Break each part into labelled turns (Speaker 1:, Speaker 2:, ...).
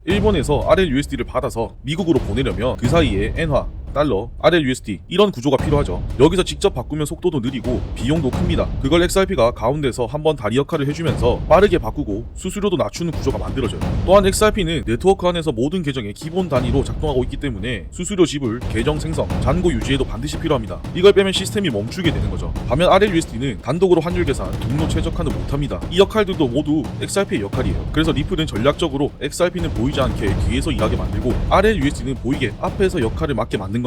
Speaker 1: 일본에서 RLUSD를 받아서 미국으로 보내려면 그 사이에 엔화, 달러, RLUSD 이런 구조가 필요하죠. 여기서 직접 바꾸면 속도도 느리고 비용도 큽니다. 그걸 XRP가 가운데서 한번 다리 역할을 해주면서 빠르게 바꾸고 수수료도 낮추는 구조가 만들어져요. 또한 XRP는 네트워크 안에서 모든 계정의 기본 단위로 작동하고 있기 때문에 수수료 지불, 계정 생성, 잔고 유지에도 반드시 필요합니다. 이걸 빼면 시스템이 멈추게 되는 거죠. 반면 RLUSD는 단독으로 환율 계산, 경로 최적화는 못합니다. 이 역할들도 모두 XRP의 역할이에요. 그래서 리플은 전략적으로 XRP는 보이지 않게 뒤에서 일하게 만들고 RLUSD는 보이게 앞에서 역할을 맡게 만든 겁니다.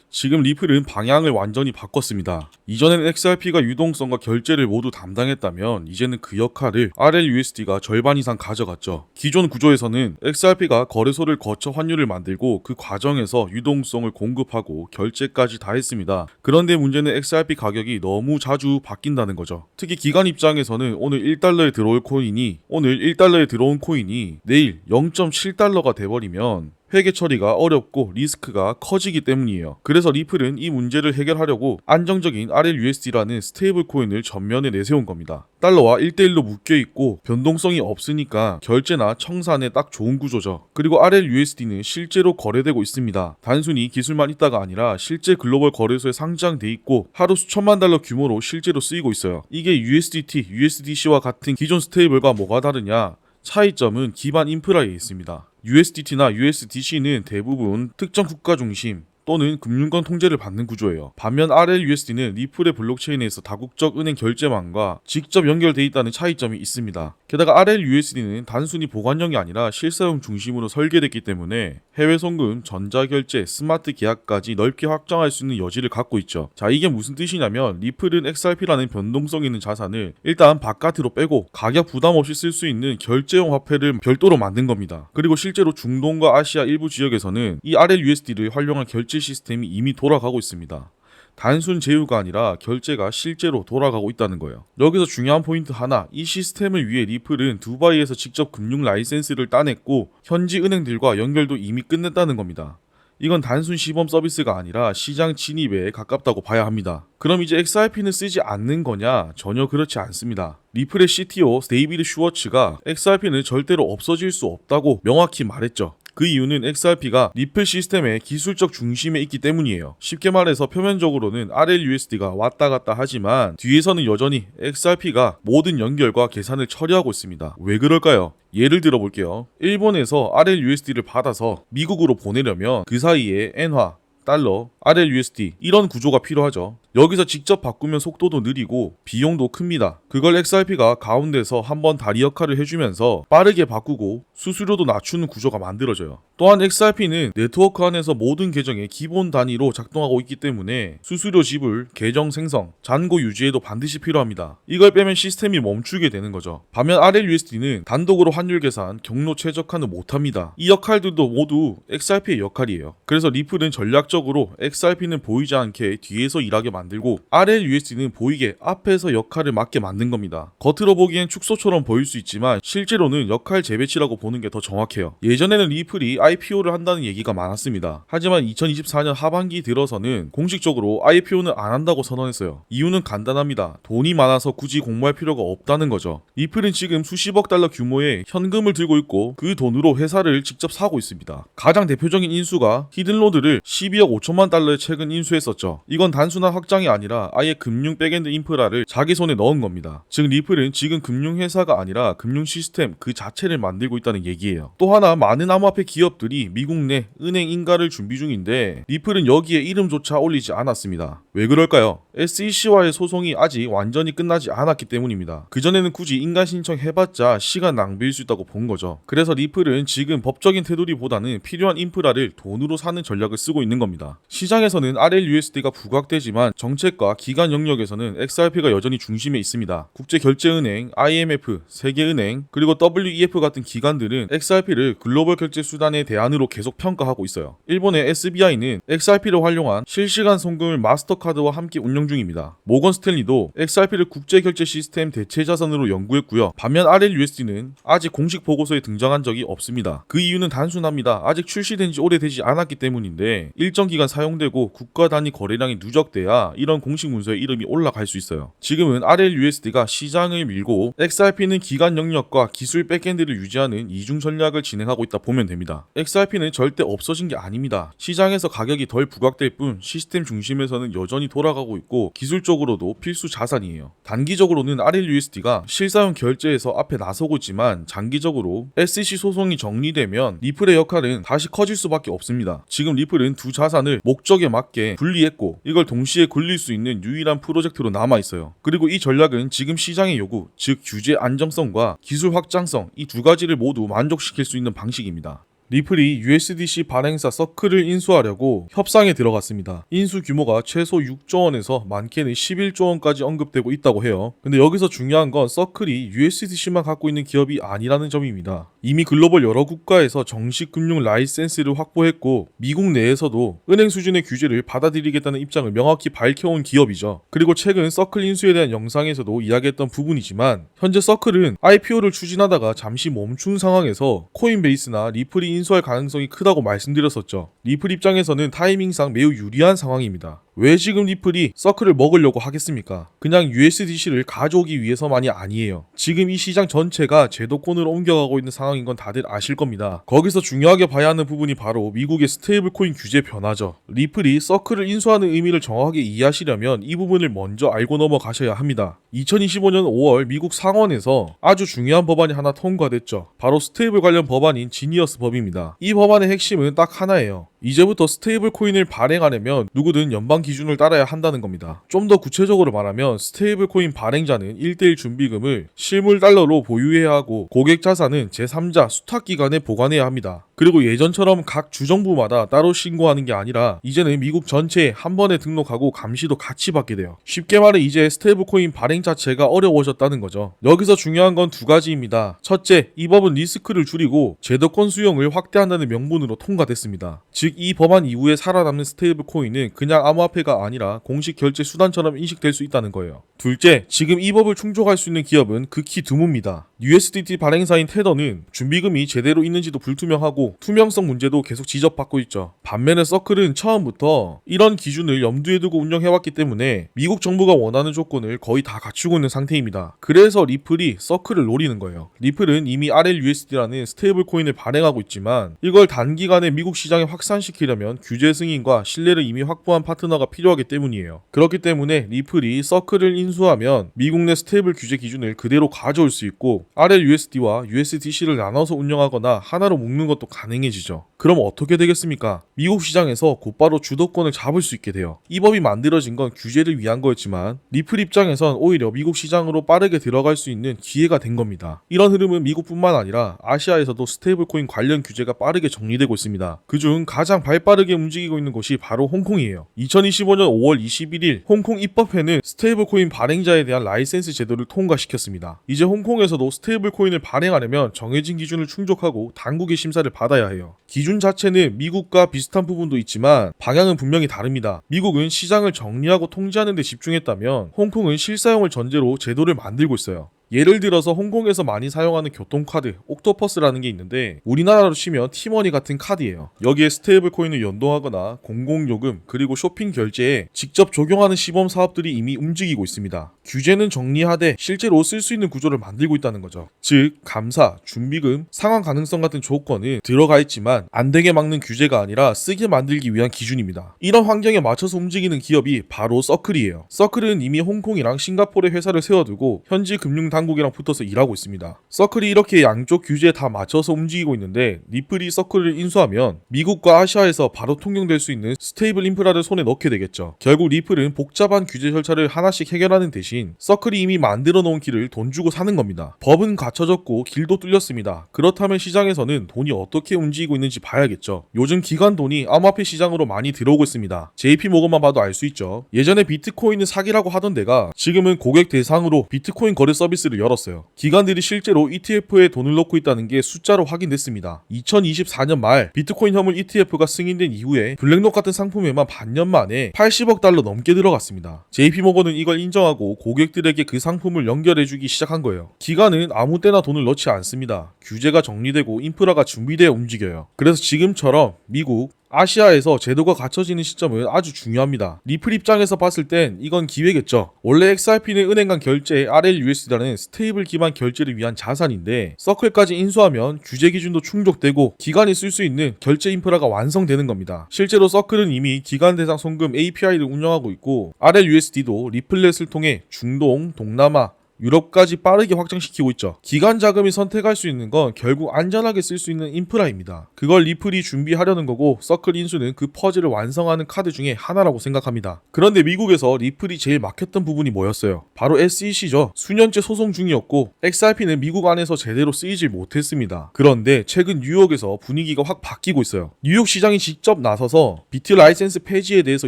Speaker 1: 지금 리플은 방향을 완전히 바꿨습니다. 이전에는 XRP가 유동성과 결제를 모두 담당했다면 이제는 그 역할을 RLUSD가 절반 이상 가져갔죠. 기존 구조에서는 XRP가 거래소를 거쳐 환율을 만들고 그 과정에서 유동성을 공급하고 결제까지 다 했습니다. 그런데 문제는 XRP 가격이 너무 자주 바뀐다는 거죠. 특히 기관 입장에서는 오늘 1달러에 들어올 코인이 오늘 1달러에 들어온 코인이 내일 0.7달러가 돼버리면 회계 처리가 어렵고 리스크가 커지기 때문이에요. 그래서 리플은 이 문제를 해결하려고 안정적인 RLUSD라는 스테이블 코인을 전면에 내세운 겁니다. 달러와 1대1로 묶여있고 변동성이 없으니까 결제나 청산에 딱 좋은 구조죠. 그리고 RLUSD는 실제로 거래되고 있습니다. 단순히 기술만 있다가 아니라 실제 글로벌 거래소에 상장돼 있고 하루 수천만 달러 규모로 실제로 쓰이고 있어요. 이게 USDT, USDC와 같은 기존 스테이블과 뭐가 다르냐? 차이점은 기반 인프라에 있습니다. USDT나 USDC는 대부분 특정 국가 중심 또는 금융권 통제를 받는 구조예요. 반면 RLUSD는 리플의 블록체인에서 다국적 은행 결제망과 직접 연결돼 있다는 차이점이 있습니다. 게다가 RLUSD는 단순히 보관용이 아니라 실사용 중심으로 설계됐기 때문에 해외 송금, 전자결제, 스마트 계약까지 넓게 확장할 수 있는 여지를 갖고 있죠. 자, 이게 무슨 뜻이냐면 리플은 XRP라는 변동성 있는 자산을 일단 바깥으로 빼고 가격 부담 없이 쓸 수 있는 결제용 화폐를 별도로 만든 겁니다. 그리고 실제로 중동과 아시아 일부 지역에서는 이 RLUSD를 활용한 결제 시스템이 이미 돌아가고 있습니다. 단순 제휴가 아니라 결제가 실제로 돌아가고 있다는 거예요. 여기서 중요한 포인트 하나, 이 시스템을 위해 리플은 두바이에서 직접 금융 라이센스를 따냈고 현지 은행들과 연결도 이미 끝냈다는 겁니다. 이건 단순 시범 서비스가 아니라 시장 진입에 가깝다고 봐야 합니다. 그럼 이제 XRP는 쓰지 않는 거냐? 전혀 그렇지 않습니다. 리플의 CTO 데이비드 슈워츠가 XRP는 절대로 없어질 수 없다고 명확히 말했죠. 그 이유는 XRP가 리플 시스템의 기술적 중심에 있기 때문이에요. 쉽게 말해서 표면적으로는 RLUSD가 왔다 갔다 하지만 뒤에서는 여전히 XRP가 모든 연결과 계산을 처리하고 있습니다. 왜 그럴까요? 예를 들어 볼게요. 일본에서 RLUSD를 받아서 미국으로 보내려면 그 사이에 엔화, 달러, RLUSD 이런 구조가 필요하죠. 여기서 직접 바꾸면 속도도 느리고 비용도 큽니다. 그걸 XRP가 가운데서 한번 다리 역할을 해주면서 빠르게 바꾸고 수수료도 낮추는 구조가 만들어져요. 또한 XRP는 네트워크 안에서 모든 계정의 기본 단위로 작동하고 있기 때문에 수수료 지불, 계정 생성, 잔고 유지에도 반드시 필요합니다. 이걸 빼면 시스템이 멈추게 되는 거죠. 반면 RLUSD는 단독으로 환율 계산, 경로 최적화는 못합니다. 이 역할들도 모두 XRP의 역할이에요. 그래서 리플은 전략적으로 XRP는 보이지 않게 뒤에서 일하게 만들고 RLUSD는 보이게 앞에서 역할을 맡게 만든 겁니다. 겉으로 보기엔 축소처럼 보일 수 있지만 실제로는 역할 재배치라고 보는 게 더 정확해요. 예전에는 리플이 IPO를 한다는 얘기가 많았습니다. 하지만 2024년 하반기 들어서는 공식적으로 IPO는 안 한다고 선언했어요. 이유는 간단합니다. 돈이 많아서 굳이 공모할 필요가 없다는 거죠. 리플은 지금 수십억 달러 규모의 현금을 들고 있고 그 돈으로 회사를 직접 사고 있습니다. 가장 대표적인 인수가 히든로드를 12억 5천만 달러에 최근 인수했었죠. 이건 단순한 확장이 아니라 아예 금융 백엔드 인프라를 자기 손에 넣은 겁니다. 즉 리플은 지금 금융회사가 아니라 금융 시스템 그 자체를 만들고 있다는 얘기예요. 또 하나 많은 암호화폐 기업들이 미국 내 은행 인가를 준비 중인데 리플은 여기에 이름조차 올리지 않았습니다. 왜 그럴까요? SEC와의 소송이 아직 완전히 끝나지 않았기 때문입니다. 그전에는 굳이 인가 신청해봤자 시간 낭비일 수 있다고 본 거죠. 그래서 리플은 지금 법적인 테두리보다는 필요한 인프라를 돈으로 사는 전략을 쓰고 있는 겁니다. 시장에서는 RLUSD가 부각되지만 정책과 기관 영역에서는 XRP가 여전히 중심에 있습니다. 국제결제은행, IMF, 세계은행, 그리고 WEF 같은 기관들은 XRP를 글로벌 결제 수단의 대안으로 계속 평가하고 있어요. 일본의 SBI는 XRP를 활용한 실시간 송금을 마스터카드와 함께 운영 운영 중입니다. 모건 스탠리도 XRP를 국제결제 시스템 대체 자산으로 연구했고요. 반면 RLUSD는 아직 공식 보고서에 등장한 적이 없습니다. 그 이유는 단순합니다. 아직 출시된 지 오래되지 않았기 때문인데 일정 기간 사용되고 국가 단위 거래량이 누적돼야 이런 공식 문서에 이름이 올라갈 수 있어요. 지금은 RLUSD가 시장을 밀고 XRP는 기간 영역과 기술 백엔드를 유지하는 이중 전략을 진행하고 있다 보면 됩니다. XRP는 절대 없어진 게 아닙니다. 시장에서 가격이 덜 부각될 뿐 시스템 중심에서는 여전히 돌아가고 있고 기술적으로도 필수 자산이에요. 단기적으로는 RLUSD가 실사용 결제에서 앞에 나서고 있지만 장기적으로 SEC 소송이 정리되면 리플의 역할은 다시 커질 수밖에 없습니다. 지금 리플은 두 자산을 목적에 맞게 분리했고 이걸 동시에 굴릴 수 있는 유일한 프로젝트로 남아있어요. 그리고 이 전략은 지금 시장의 요구, 즉 규제 안정성과 기술 확장성 이 두 가지를 모두 만족시킬 수 있는 방식입니다. 리플이 USDC 발행사 서클을 인수하려고 협상에 들어갔습니다. 인수 규모가 최소 6조 원에서 많게는 11조 원까지 언급되고 있다고 해요. 근데 여기서 중요한 건 서클이 USDC만 갖고 있는 기업이 아니라는 점입니다. 이미 글로벌 여러 국가에서 정식 금융 라이센스를 확보했고 미국 내에서도 은행 수준의 규제를 받아들이겠다는 입장을 명확히 밝혀온 기업이죠. 그리고 최근 서클 인수에 대한 영상에서도 이야기했던 부분이지만 현재 서클은 IPO를 추진하다가 잠시 멈춘 상황에서 코인베이스나 리플이 인수할 가능성이 크다고 말씀드렸었죠. 리플 입장에서는 타이밍상 매우 유리한 상황입니다. 왜 지금 리플이 서클을 먹으려고 하겠습니까? 그냥 USDC를 가져오기 위해서만이 아니에요. 지금 이 시장 전체가 제도권으로 옮겨가고 있는 상황인 건 다들 아실 겁니다. 거기서 중요하게 봐야 하는 부분이 바로 미국의 스테이블 코인 규제 변화죠. 리플이 서클을 인수하는 의미를 정확하게 이해하시려면 이 부분을 먼저 알고 넘어가셔야 합니다. 2025년 5월 미국 상원에서 아주 중요한 법안이 하나 통과됐죠. 바로 스테이블 관련 법안인 지니어스 법입니다. 이 법안의 핵심은 딱 하나예요. 이제부터 스테이블 코인을 발행하려면 누구든 연방 기준을 따라야 한다는 겁니다. 좀 더 구체적으로 말하면 스테이블 코인 발행자는 1:1 준비금을 실물 달러로 보유해야 하고 고객 자산은 제3자 수탁기관에 보관해야 합니다. 그리고 예전처럼 각 주정부마다 따로 신고하는 게 아니라 이제는 미국 전체에 한 번에 등록하고 감시도 같이 받게 돼요. 쉽게 말해 이제 스테이블 코인 발행 자체가 어려워졌다는 거죠. 여기서 중요한 건 두 가지입니다. 첫째, 이 법은 리스크를 줄이고 제도권 수용을 확대한다는 명분으로 통과됐습니다. 즉 이 법안 이후에 살아남는 스테이블 코인은 그냥 암호화폐가 아니라 공식 결제 수단처럼 인식될 수 있다는 거예요. 둘째, 지금 이 법을 충족할 수 있는 기업은 극히 드뭅니다. USDT 발행사인 테더는 준비금이 제대로 있는지도 불투명하고 투명성 문제도 계속 지적받고 있죠. 반면에 서클은 처음부터 이런 기준을 염두에 두고 운영해왔기 때문에 미국 정부가 원하는 조건을 거의 다 갖추고 있는 상태입니다. 그래서 리플이 서클을 노리는 거예요. 리플은 이미 RLUSD라는 스테이블 코인을 발행하고 있지만 이걸 단기간에 미국 시장에 확산시키려면 규제 승인과 신뢰를 이미 확보한 파트너가 필요하기 때문이에요. 그렇기 때문에 리플이 서클을 인수하면 미국 내 스테이블 규제 기준을 그대로 가져올 수 있고 RLUSD와 USDC를 나눠서 운영하거나 하나로 묶는 것도 가능해지죠. 그럼 어떻게 되겠습니까? 미국 시장에서 곧바로 주도권을 잡을 수 있게 돼요. 이 법이 만들어진 건 규제를 위한 거였지만 리플 입장에선 오히려 미국 시장으로 빠르게 들어갈 수 있는 기회가 된 겁니다. 이런 흐름은 미국뿐만 아니라 아시아에서도 스테이블 코인 관련 규제가 빠르게 정리되고 있습니다. 그중 가장 발빠르게 움직이고 있는 곳이 바로 홍콩이에요. 2025년 5월 21일 홍콩 입법회는 스테이블 코인 발행자에 대한 라이센스 제도를 통과시켰습니다. 이제 홍콩에서도 스테이블 코인을 발행하려면 정해진 기준을 충족하고 당국의 심사를 받아야 해요. 기준 자체는 미국과 비슷한 부분도 있지만 방향은 분명히 다릅니다. 미국은 시장을 정리하고 통제하는 데 집중했다면 홍콩은 실사용을 전제로 제도를 만들고 있어요. 예를 들어서 홍콩에서 많이 사용하는 교통카드 옥토퍼스라는 게 있는데 우리나라로 치면 티머니 같은 카드예요. 여기에 스테이블 코인을 연동하거나 공공요금 그리고 쇼핑 결제에 직접 적용하는 시범 사업들이 이미 움직이고 있습니다. 규제는 정리하되 실제로 쓸 수 있는 구조를 만들고 있다는 거죠. 즉 감사, 준비금, 상환 가능성 같은 조건은 들어가 있지만 안 되게 막는 규제가 아니라 쓰게 만들기 위한 기준입니다. 이런 환경에 맞춰서 움직이는 기업이 바로 서클이에요. 서클은 이미 홍콩이랑 싱가포르에 회사를 세워두고 현지 금융 당국이랑 붙어서 일하고 있습니다. 서클이 이렇게 양쪽 규제에 다 맞춰서 움직이고 있는데 리플이 서클을 인수하면 미국과 아시아에서 바로 통용될 수 있는 스테이블 인프라를 손에 넣게 되겠죠. 결국 리플은 복잡한 규제 절차를 하나씩 해결하는 대신 서클이 이미 만들어 놓은 길을 돈 주고 사는 겁니다. 법은 갖춰졌고 길도 뚫렸습니다. 그렇다면 시장에서는 돈이 어떻게 움직이고 있는지 봐야겠죠. 요즘 기관 돈이 암호화폐 시장으로 많이 들어오고 있습니다. JP모건만 봐도 알 수 있죠. 예전에 비트코인은 사기라고 하던 데가 지금은 고객 대상으로 비트코인 거래 서비스 뉴스를 열었어요. 기관들이 실제로 ETF에 돈을 넣고 있다는 게 숫자로 확인됐습니다. 2024년 말 비트코인 현물 ETF가 승인된 이후에 블랙록 같은 상품에만 반년 만에 80억 달러 넘게 들어갔습니다. JP모건은 이걸 인정하고 고객들에게 그 상품을 연결해주기 시작한 거예요. 기관은 아무 때나 돈을 넣지 않습니다. 규제가 정리되고 인프라가 준비되어 움직여요. 그래서 지금처럼 미국, 아시아에서 제도가 갖춰지는 시점은 아주 중요합니다. 리플 입장에서 봤을 땐 이건 기회겠죠. 원래 XRP는 은행 간 결제 RLUSD라는 스테이블 기반 결제를 위한 자산인데 서클까지 인수하면 규제 기준도 충족되고 기관이 쓸 수 있는 결제 인프라가 완성되는 겁니다. 실제로 서클은 이미 기관 대상 송금 API를 운영하고 있고 RLUSD도 리플렛을 통해 중동, 동남아, 유럽까지 빠르게 확장시키고 있죠. 기관 자금이 선택할 수 있는 건 결국 안전하게 쓸 수 있는 인프라입니다. 그걸 리플이 준비하려는 거고 서클 인수는 그 퍼즐을 완성하는 카드 중에 하나라고 생각합니다. 그런데 미국에서 리플이 제일 막혔던 부분이 뭐였어요? 바로 SEC죠. 수년째 소송 중이었고 XRP는 미국 안에서 제대로 쓰이질 못했습니다. 그런데 최근 뉴욕에서 분위기가 확 바뀌고 있어요. 뉴욕 시장이 직접 나서서 비트 라이센스 폐지에 대해서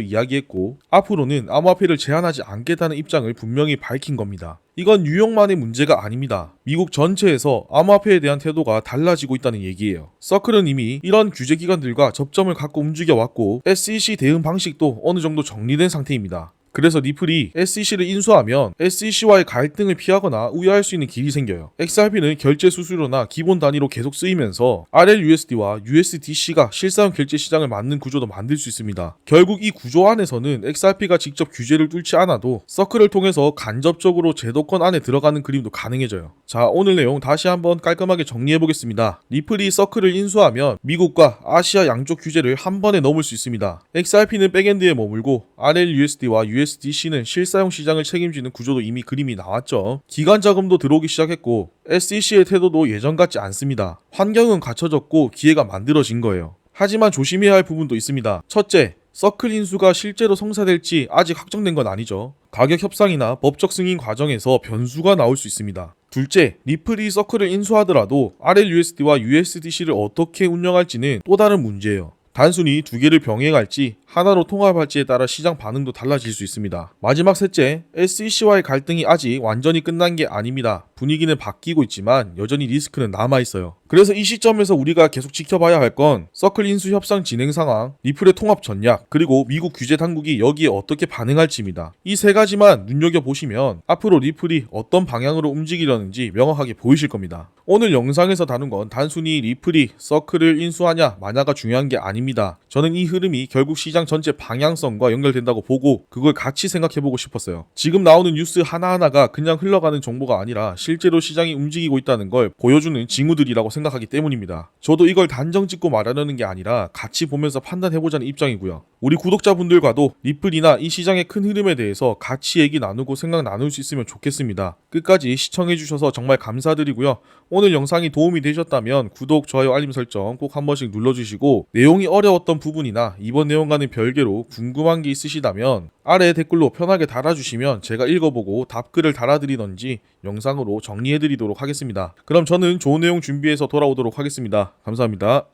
Speaker 1: 이야기했고 앞으로는 암호화폐를 제한하지 않겠다는 입장을 분명히 밝힌 겁니다. 이건 뉴욕만의 문제가 아닙니다. 미국 전체에서 암호화폐에 대한 태도가 달라지고 있다는 얘기예요. 서클은 이미 이런 규제 기관들과 접점을 갖고 움직여왔고 SEC 대응 방식도 어느 정도 정리된 상태입니다. 그래서 리플이 SEC를 인수하면 SEC와의 갈등을 피하거나 우회할 수 있는 길이 생겨요. XRP는 결제 수수료나 기본 단위로 계속 쓰이면서 RLUSD와 USDC가 실사용 결제 시장을 맞는 구조도 만들 수 있습니다. 결국 이 구조 안에서는 XRP가 직접 규제를 뚫지 않아도 서클을 통해서 간접적으로 제도권 안에 들어가는 그림도 가능해져요. 자, 오늘 내용 다시 한번 깔끔하게 정리해보겠습니다. 리플이 서클을 인수하면 미국과 아시아 양쪽 규제를 한 번에 넘을 수 있습니다. XRP는 백엔드에 머물고 RLUSD와 USDC는 실사용 시장을 책임지는 구조도 이미 그림이 나왔죠. 기관 자금도 들어오기 시작했고 SEC의 태도도 예전 같지 않습니다. 환경은 갖춰졌고 기회가 만들어진 거예요. 하지만 조심해야 할 부분도 있습니다. 첫째, 서클 인수가 실제로 성사될지 아직 확정된 건 아니죠. 가격 협상이나 법적 승인 과정에서 변수가 나올 수 있습니다. 둘째, 리플이 서클을 인수하더라도 RLUSD와 USDC를 어떻게 운영할지는 또 다른 문제예요. 단순히 두 개를 병행할지 하나로 통합할지에 따라 시장 반응도 달라질 수 있습니다. 마지막 셋째, SEC와의 갈등이 아직 완전히 끝난 게 아닙니다. 분위기는 바뀌고 있지만 여전히 리스크는 남아있어요. 그래서 이 시점에서 우리가 계속 지켜봐야 할 건 서클 인수 협상 진행 상황, 리플의 통합 전략, 그리고 미국 규제 당국이 여기에 어떻게 반응할지입니다. 이 세 가지만 눈여겨보시면 앞으로 리플이 어떤 방향으로 움직이려는지 명확하게 보이실 겁니다. 오늘 영상에서 다룬 건 단순히 리플이 서클을 인수하냐 마냐가 중요한 게 아닙니다. 저는 이 흐름이 결국 시장 전체 방향성과 연결된다고 보고 그걸 같이 생각해보고 싶었어요. 지금 나오는 뉴스 하나하나가 그냥 흘러가는 정보가 아니라 실제로 시장이 움직이고 있다는 걸 보여주는 징후들이라고 생각하기 때문입니다. 저도 이걸 단정 짓고 말하려는 게 아니라 같이 보면서 판단해보자는 입장이고요. 우리 구독자분들과도 리플이나 이 시장의 큰 흐름에 대해서 같이 얘기 나누고 생각 나눌 수 있으면 좋겠습니다. 끝까지 시청해주셔서 정말 감사드리고요. 오늘 영상이 도움이 되셨다면 구독, 좋아요, 알림 설정 꼭 한 번씩 눌러주시고 내용이 어려웠던 부분이나 이번 내용과는 별개로 궁금한 게 있으시다면 아래 댓글로 편하게 달아주시면 제가 읽어보고 답글을 달아드리던지 영상으로 정리해드리도록 하겠습니다. 그럼 저는 좋은 내용 준비해서 돌아오도록 하겠습니다. 감사합니다.